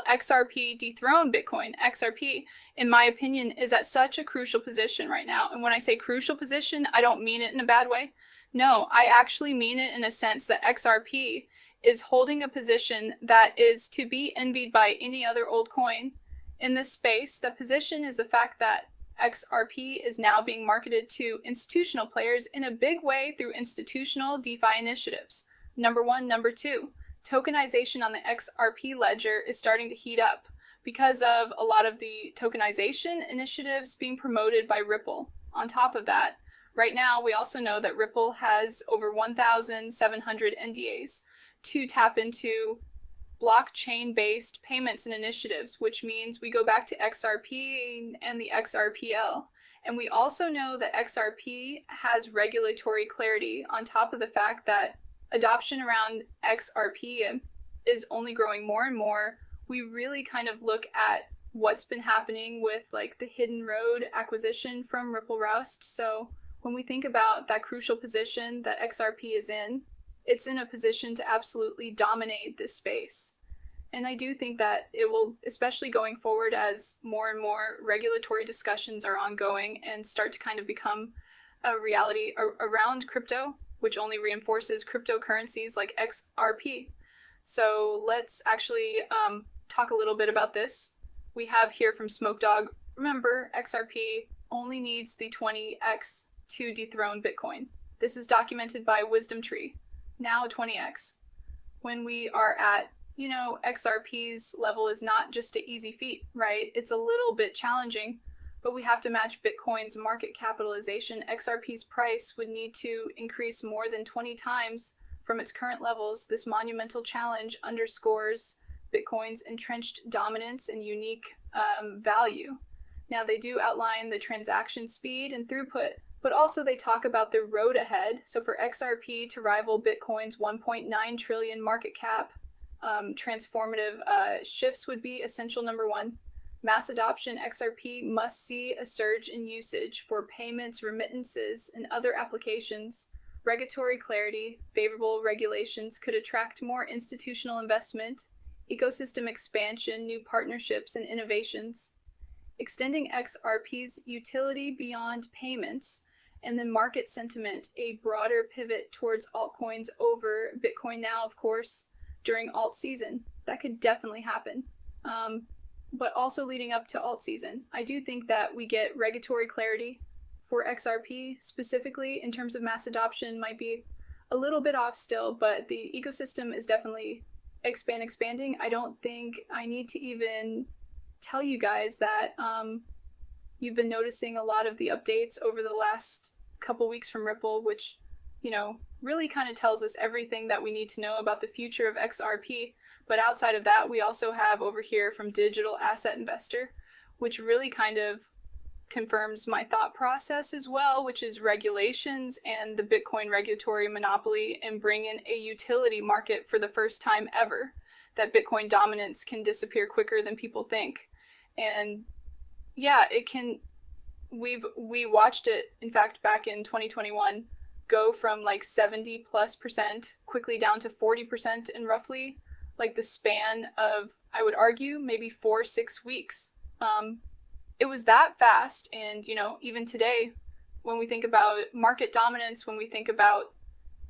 While XRP dethroned Bitcoin, XRP, in my opinion, is at such a crucial position right now. And when I say crucial position, I don't mean it in a bad way. No, I actually mean it in a sense that XRP is holding a position that is to be envied by any other old coin in this space. The position is the fact that XRP is now being marketed to institutional players in a big way through institutional DeFi initiatives. Number one. Number two, tokenization on the XRP ledger is starting to heat up because of a lot of the tokenization initiatives being promoted by Ripple. On top of that, right now we also know that Ripple has over 1,700 NDAs to tap into blockchain-based payments and initiatives, which means we go back to XRP and the XRPL. And we also know that XRP has regulatory clarity on top of the fact that adoption around XRP is only growing more and more. We really kind of look at what's been happening with like the Hidden Road acquisition from Ripple Roust. So when we think about that crucial position that XRP is in, it's in a position to absolutely dominate this space. And I do think that it will, especially going forward as more and more regulatory discussions are ongoing and start to kind of become a reality around crypto, which only reinforces cryptocurrencies like XRP. So let's actually talk a little bit about this. We have here from Smoke Dog, remember, XRP only needs the 20x to dethrone Bitcoin. This is documented by Wisdom Tree. Now 20x. When we are at, XRP's level is not just an easy feat, right? It's a little bit challenging, but we have to match Bitcoin's market capitalization. XRP's price would need to increase more than 20 times from its current levels. This monumental challenge underscores Bitcoin's entrenched dominance and unique value. Now, they do outline the transaction speed and throughput, but also they talk about the road ahead. So for XRP to rival Bitcoin's 1.9 trillion market cap, transformative shifts would be essential. Number one, mass adoption. XRP must see a surge in usage for payments, remittances, and other applications. Regulatory clarity, favorable regulations could attract more institutional investment, ecosystem expansion, new partnerships, and innovations. Extending XRP's utility beyond payments, and then market sentiment, a broader pivot towards altcoins over Bitcoin now, of course, during alt season. That could definitely happen. But also leading up to alt season, I do think that we get regulatory clarity for XRP, specifically in terms of mass adoption, might be a little bit off still, but the ecosystem is definitely expanding. I don't think I need to even tell you guys that you've been noticing a lot of the updates over the last couple weeks from Ripple, which, really kind of tells us everything that we need to know about the future of XRP. But outside of that, we also have over here from Digital Asset Investor, which really kind of confirms my thought process as well, which is regulations and the Bitcoin regulatory monopoly, and bring in a utility market for the first time ever, that Bitcoin dominance can disappear quicker than people think. And yeah, it can. We watched it, in fact, back in 2021, go from like 70+% quickly down to 40% in roughly like the span of, I would argue, maybe 4-6 weeks. It was that fast. And, even today, when we think about market dominance, when we think about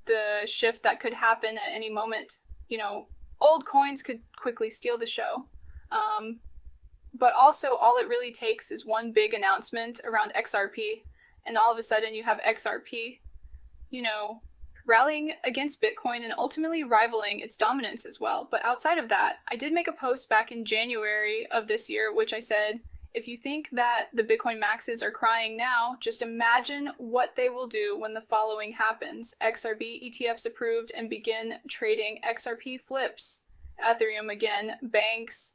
the shift that could happen at any moment, old coins could quickly steal the show. But also, all it really takes is one big announcement around XRP, and all of a sudden you have XRP, rallying against Bitcoin and ultimately rivaling its dominance as well. But outside of that, I did make a post back in January of this year, which I said, if you think that the Bitcoin maxes are crying now, just imagine what they will do when the following happens. XRP ETFs approved and begin trading XRP flips. Ethereum again. Banks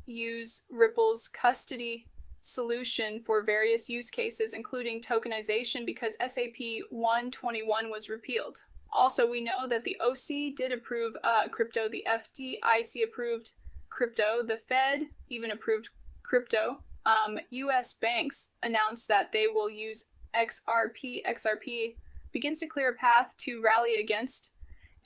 use Ripple's custody solution for various use cases, including tokenization, because SAP 121 was repealed. Also, we know that the OC did approve crypto, the FDIC approved crypto, the Fed even approved crypto. US banks announced that they will use XRP. XRP begins to clear a path to rally against,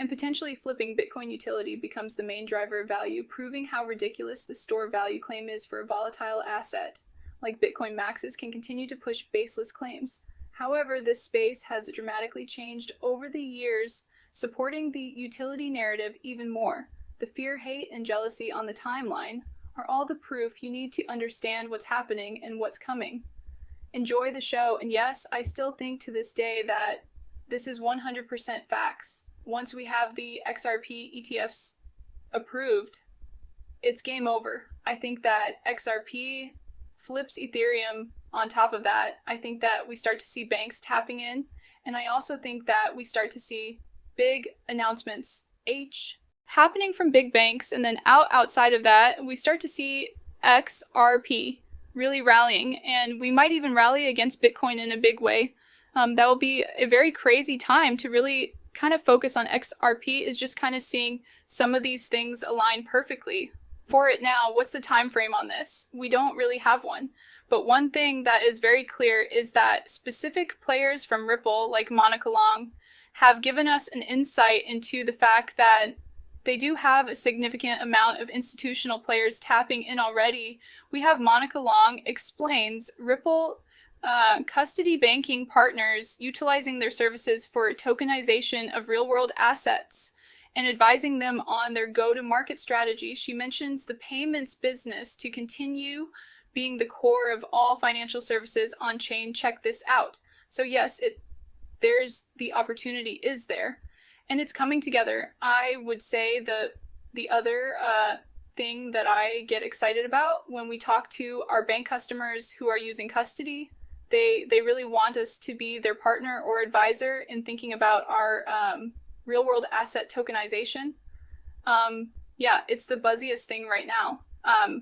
and potentially flipping Bitcoin utility becomes the main driver of value, proving how ridiculous the store value claim is for a volatile asset. Like Bitcoin maxes can continue to push baseless claims. However, this space has dramatically changed over the years, supporting the utility narrative even more. The fear, hate, and jealousy on the timeline are all the proof you need to understand what's happening and what's coming. Enjoy the show, and yes, I still think to this day that this is 100% facts. Once we have the XRP ETFs approved, it's game over. I think that XRP flips Ethereum on top of that. I think that we start to see banks tapping in, and I also think that we start to see big announcements happening from big banks, and then outside of that, we start to see XRP really rallying, and we might even rally against Bitcoin in a big way. That will be a very crazy time to really kind of focus on XRP, is just kind of seeing some of these things align perfectly. For it now, what's the time frame on this? We don't really have one. But one thing that is very clear is that specific players from Ripple, like Monica Long, have given us an insight into the fact that they do have a significant amount of institutional players tapping in already. We have Monica Long explains Ripple custody banking partners utilizing their services for tokenization of real-world assets and advising them on their go-to-market strategy. She mentions the payments business to continue being the core of all financial services on-chain. Check this out. So yes, there's the opportunity is there, and it's coming together. I would say the other thing that I get excited about when we talk to our bank customers who are using custody, they really want us to be their partner or advisor in thinking about our real-world asset tokenization. Yeah, it's the buzziest thing right now.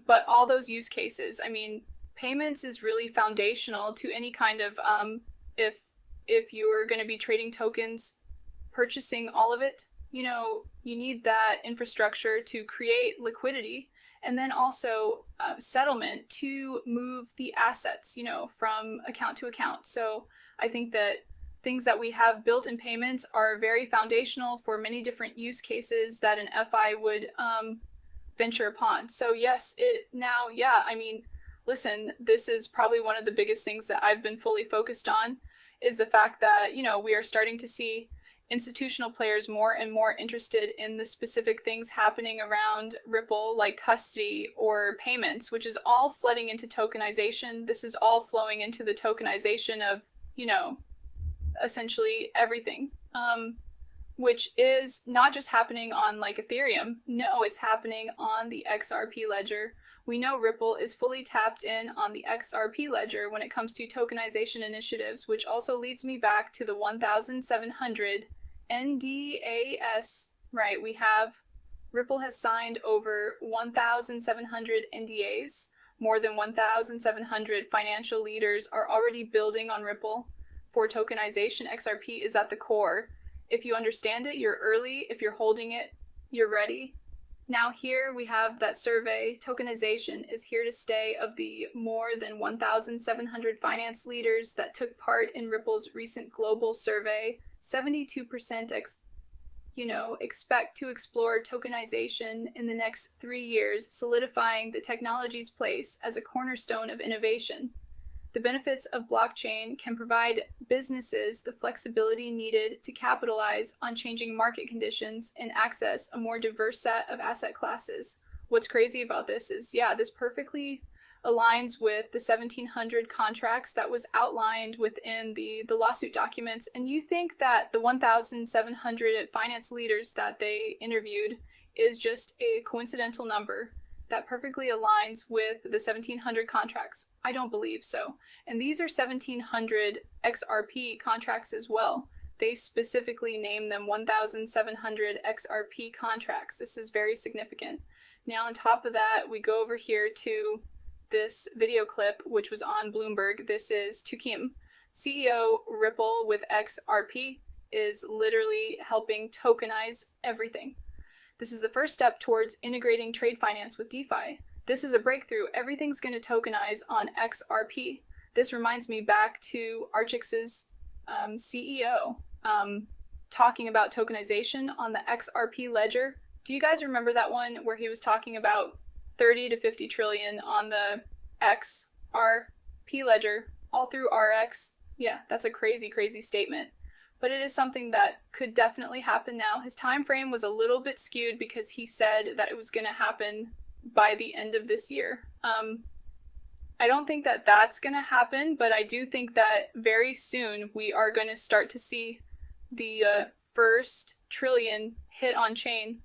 But all those use cases, I mean, payments is really foundational to any kind of, if you're going to be trading tokens, purchasing all of it, you need that infrastructure to create liquidity, and then also settlement to move the assets, from account to account. So I think that things that we have built in payments are very foundational for many different use cases that an FI would venture upon. So yes, listen, this is probably one of the biggest things that I've been fully focused on, is the fact that, we are starting to see institutional players more and more interested in the specific things happening around Ripple, like custody or payments, which is all flooding into tokenization. This is all flowing into the tokenization of, essentially everything, which is not just happening on like Ethereum. No, it's happening on the XRP ledger. We know Ripple is fully tapped in on the XRP ledger when it comes to tokenization initiatives, which also leads me back to the 1,700 NDAs. Right, Ripple has signed over 1,700 NDAs. More than 1,700 financial leaders are already building on Ripple for tokenization. XRP is at the core. If you understand it, you're early. If you're holding it, you're ready. Now here we have that survey. Tokenization is here to stay. Of the more than 1,700 finance leaders that took part in Ripple's recent global survey, 72% expect to explore tokenization in the next 3 years, solidifying the technology's place as a cornerstone of innovation. The benefits of blockchain can provide businesses the flexibility needed to capitalize on changing market conditions and access a more diverse set of asset classes. What's crazy about this is, this perfectly aligns with the 1,700 contracts that was outlined within the lawsuit documents. And you think that the 1,700 finance leaders that they interviewed is just a coincidental number that perfectly aligns with the 1,700 contracts? I don't believe so. And these are 1,700 XRP contracts as well. They specifically name them 1,700 XRP contracts. This is very significant. Now, on top of that, we go over here to this video clip, which was on Bloomberg. This is Tukim, CEO Ripple with XRP, is literally helping tokenize everything. This is the first step towards integrating trade finance with DeFi. This is a breakthrough. Everything's going to tokenize on XRP. This reminds me back to Archix's CEO. talking about tokenization on the XRP ledger. Do you guys remember that one where he was talking about 30 to 50 trillion on the XRP ledger, all through RX? Yeah, that's a crazy, crazy statement. But it is something that could definitely happen now. His time frame was a little bit skewed because he said that it was going to happen by the end of this year. I don't think that that's going to happen, but I do think that very soon we are going to start to see the first trillion hit on chain.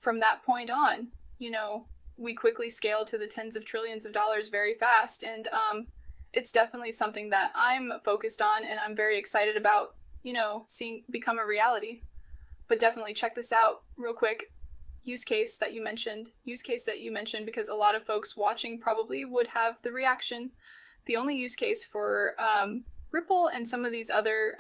From that point on, you know, we quickly scale to the tens of trillions of dollars very fast, and it's definitely something that I'm focused on and I'm very excited about, you know, seeing become a reality. But definitely check this out real quick. Use case that you mentioned, because a lot of folks watching probably would have the reaction. The only use case for Ripple and some of these other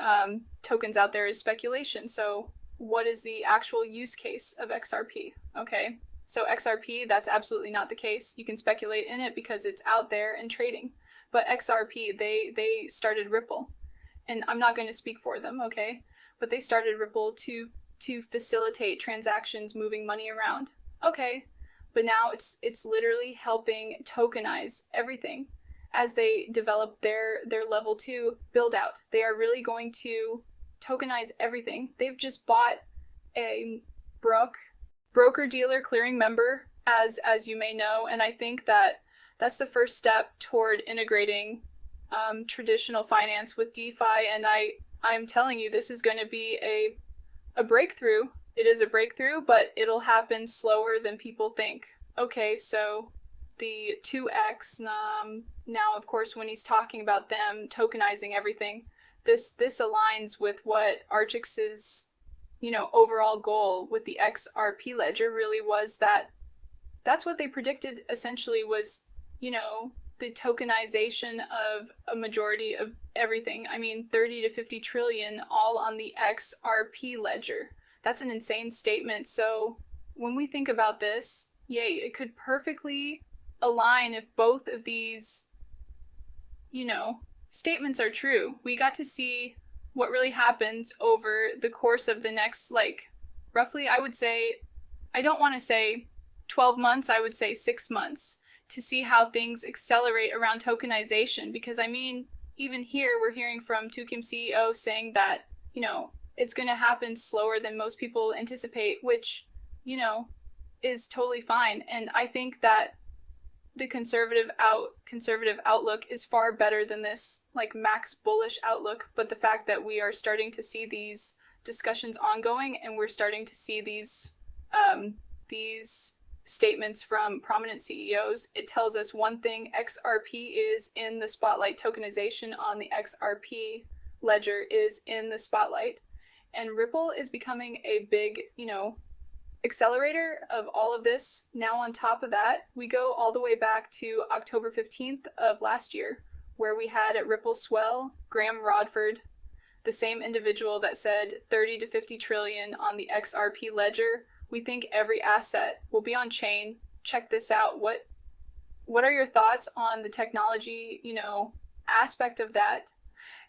tokens out there is speculation. So what is the actual use case of XRP? Okay, so XRP, that's absolutely not the case. You can speculate in it because it's out there and trading. But XRP, they started Ripple. And I'm not going to speak for them, okay? But they started Ripple to facilitate transactions, moving money around. Okay, but now it's literally helping tokenize everything as they develop their level 2 build out. They are really going to tokenize everything. They've just bought a broker-dealer clearing member, as you may know, and I think that that's the first step toward integrating traditional finance with DeFi, and I'm telling you, this is going to be a breakthrough. It is a breakthrough, but it'll happen slower than people think. Okay, so the 2x, now of course when he's talking about them tokenizing everything, this aligns with what Archix's, you know, overall goal with the XRP ledger really was. That's what they predicted essentially was, you know, the tokenization of a majority of everything. I mean, 30 to 50 trillion all on the XRP ledger. That's an insane statement. So when we think about this, yay, it could perfectly align if both of these, you know, statements are true. We got to see what really happens over the course of the next, like, roughly, I would say, I don't want to say 12 months, I would say 6 months, to see how things accelerate around tokenization. Because I mean, even here, we're hearing from Tukim CEO saying that, you know, it's going to happen slower than most people anticipate, which, you know, is totally fine. And I think that the conservative outlook is far better than this, like, max bullish outlook. But the fact that we are starting to see these discussions ongoing, and we're starting to see these statements from prominent CEOs, it tells us one thing: XRP is in the spotlight. Tokenization on the XRP ledger is in the spotlight, and Ripple is becoming a big, you know, accelerator of all of this. Now on top of that, we go all the way back to October 15th of last year, where we had at Ripple Swell Graham Rodford, the same individual that said 30 to 50 trillion on the XRP ledger. We think every asset will be on chain. Check this out. What are your thoughts on the technology, you know, aspect of that,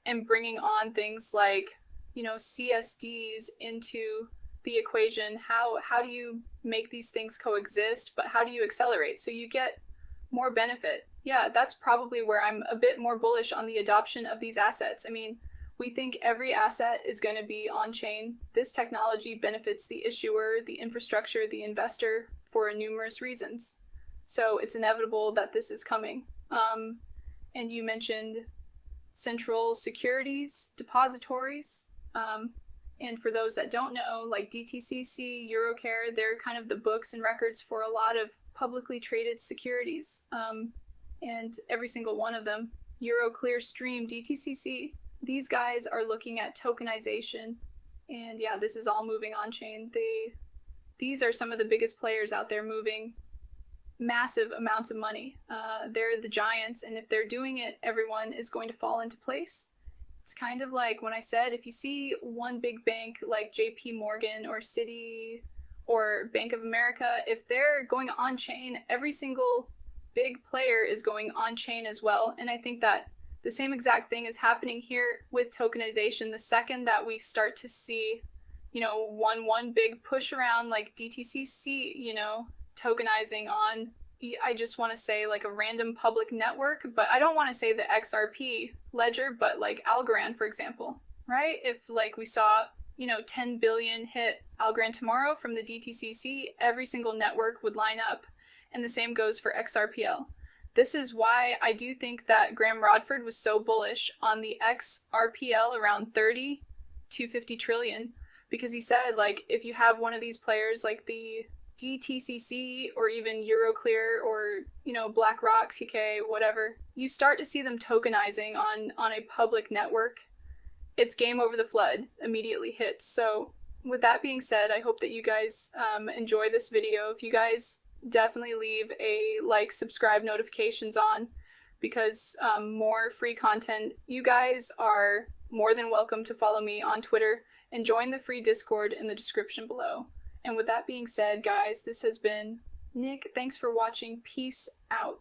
and bringing on things like, you know, CSDs into the equation? How do you make these things coexist, but how do you accelerate so you get more benefit? Yeah, that's probably where I'm a bit more bullish on the adoption of these assets. I mean, we think every asset is going to be on chain. This technology benefits the issuer, the infrastructure, the investor for numerous reasons. So it's inevitable that this is coming. And you mentioned central securities depositories. And for those that don't know, like DTCC, Eurocare, they're kind of the books and records for a lot of publicly traded securities. And every single one of them, Euroclearstream, DTCC, these guys are looking at tokenization. And yeah, this is all moving on chain. These are some of the biggest players out there moving massive amounts of money. They're the giants, and if they're doing it, everyone is going to fall into place. It's kind of like when I said, if you see one big bank like JP Morgan or Citi or Bank of America, if they're going on chain, every single big player is going on chain as well. And I think that The same exact thing is happening here with tokenization. The second that we start to see, one big push around like DTCC, tokenizing on, I just want to say like a random public network, but I don't want to say the XRP ledger, but like Algorand, for example, right? If like we saw, 10 billion hit Algorand tomorrow from the DTCC, every single network would line up. And the same goes for XRPL. This is why I do think that Graham Rodford was so bullish on the XRPL around 30 to 50 trillion, because he said, like, if you have one of these players like the DTCC or even Euroclear or, BlackRock, CK, whatever, you start to see them tokenizing on a public network, it's game over the flood immediately hits. So with that being said, I hope that you guys enjoy this video. If you guys definitely leave a like, subscribe, notifications on, because more free content. You guys are more than welcome to follow me on Twitter and join the free Discord in the description below. And with that being said, guys, this has been Nick. Thanks for watching. Peace out.